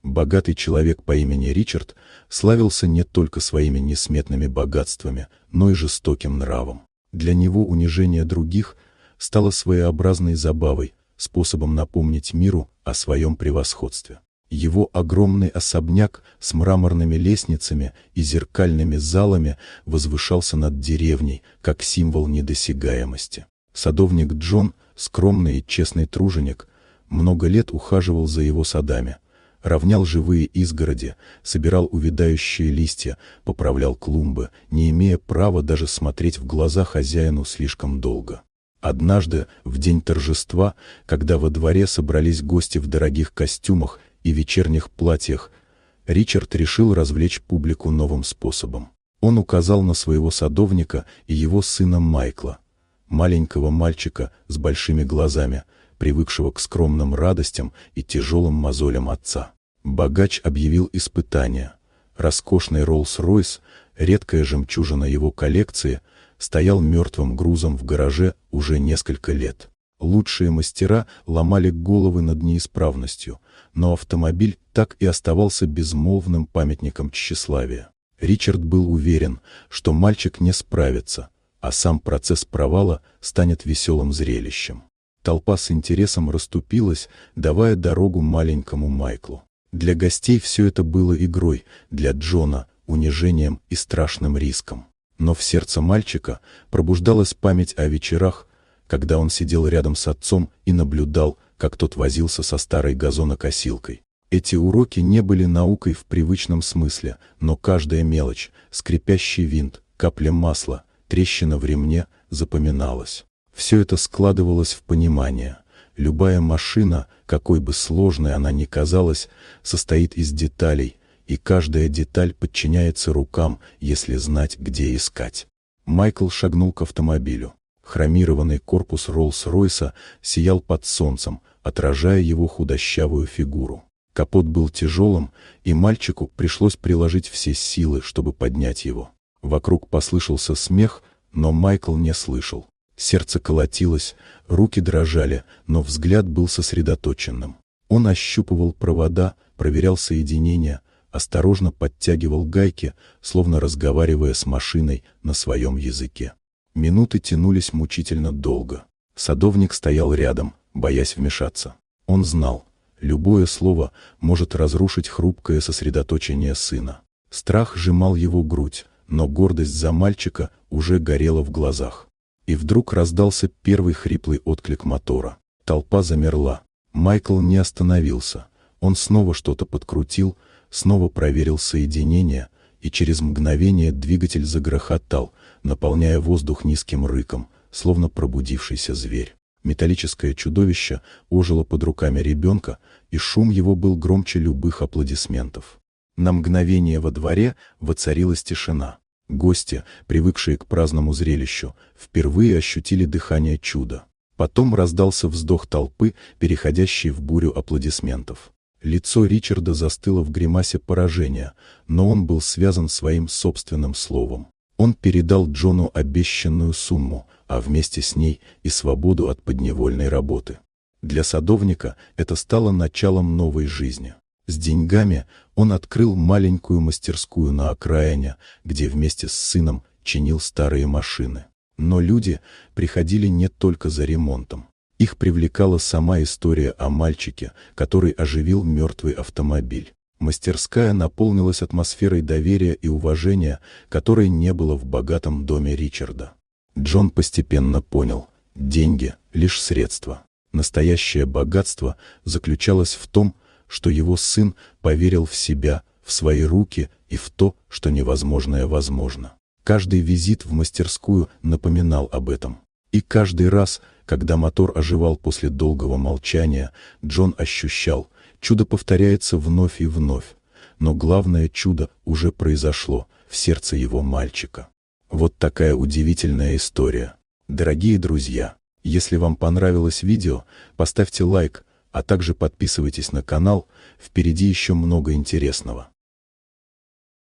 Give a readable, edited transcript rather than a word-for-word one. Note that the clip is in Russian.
Богатый человек по имени Ричард славился не только своими несметными богатствами, но и жестоким нравом. Для него унижение других стало своеобразной забавой, способом напомнить миру о своем превосходстве. Его огромный особняк с мраморными лестницами и зеркальными залами возвышался над деревней, как символ недосягаемости. Садовник Джон, скромный и честный труженик, много лет ухаживал за его садами, равнял живые изгороди, собирал увядающие листья, поправлял клумбы, не имея права даже смотреть в глаза хозяину слишком долго. Однажды, в день торжества, когда во дворе собрались гости в дорогих костюмах и вечерних платьях, Ричард решил развлечь публику новым способом. Он указал на своего садовника и его сына Майкла, маленького мальчика с большими глазами, привыкшего к скромным радостям и тяжелым мозолям отца. Богач объявил испытание. Роскошный Роллс-Ройс, редкая жемчужина его коллекции, стоял мертвым грузом в гараже уже несколько лет. Лучшие мастера ломали головы над неисправностью, но автомобиль так и оставался безмолвным памятником тщеславия. Ричард был уверен, что мальчик не справится, а сам процесс провала станет веселым зрелищем. Толпа с интересом расступилась, давая дорогу маленькому Майклу. Для гостей все это было игрой, для Джона — унижением и страшным риском. Но в сердце мальчика пробуждалась память о вечерах, когда он сидел рядом с отцом и наблюдал, как тот возился со старой газонокосилкой. Эти уроки не были наукой в привычном смысле, но каждая мелочь, скрипящий винт, капля масла, трещина в ремне запоминалась. Все это складывалось в понимание. Любая машина, какой бы сложной она ни казалась, состоит из деталей, и каждая деталь подчиняется рукам, если знать, где искать. Майкл шагнул к автомобилю. Хромированный корпус Роллс-Ройса сиял под солнцем, отражая его худощавую фигуру. Капот был тяжелым, и мальчику пришлось приложить все силы, чтобы поднять его. Вокруг послышался смех, но Майкл не слышал. Сердце колотилось, руки дрожали, но взгляд был сосредоточенным. Он ощупывал провода, проверял соединения, осторожно подтягивал гайки, словно разговаривая с машиной на своем языке. Минуты тянулись мучительно долго. Садовник стоял рядом, боясь вмешаться. Он знал, любое слово может разрушить хрупкое сосредоточение сына. Страх сжимал его грудь, но гордость за мальчика уже горела в глазах. И вдруг раздался первый хриплый отклик мотора. Толпа замерла. Майкл не остановился. Он снова что-то подкрутил, снова проверил соединение, и через мгновение двигатель загрохотал, наполняя воздух низким рыком, словно пробудившийся зверь. Металлическое чудовище ожило под руками ребенка, и шум его был громче любых аплодисментов. На мгновение во дворе воцарилась тишина. Гости, привыкшие к праздному зрелищу, впервые ощутили дыхание чуда. Потом раздался вздох толпы, переходящий в бурю аплодисментов. Лицо Ричарда застыло в гримасе поражения, но он был связан своим собственным словом. Он передал Джону обещанную сумму, а вместе с ней и свободу от подневольной работы. Для садовника это стало началом новой жизни. С деньгами он открыл маленькую мастерскую на окраине, где вместе с сыном чинил старые машины. Но люди приходили не только за ремонтом. Их привлекала сама история о мальчике, который оживил мертвый автомобиль. Мастерская наполнилась атмосферой доверия и уважения, которой не было в богатом доме Ричарда. Джон постепенно понял – деньги – лишь средства. Настоящее богатство заключалось в том, что его сын поверил в себя, в свои руки и в то, что невозможное возможно. Каждый визит в мастерскую напоминал об этом. И каждый раз, когда мотор оживал после долгого молчания, Джон ощущал, чудо повторяется вновь и вновь. Но главное чудо уже произошло в сердце его мальчика. Вот такая удивительная история. Дорогие друзья, если вам понравилось видео, поставьте лайк, а также подписывайтесь на канал, впереди еще много интересного.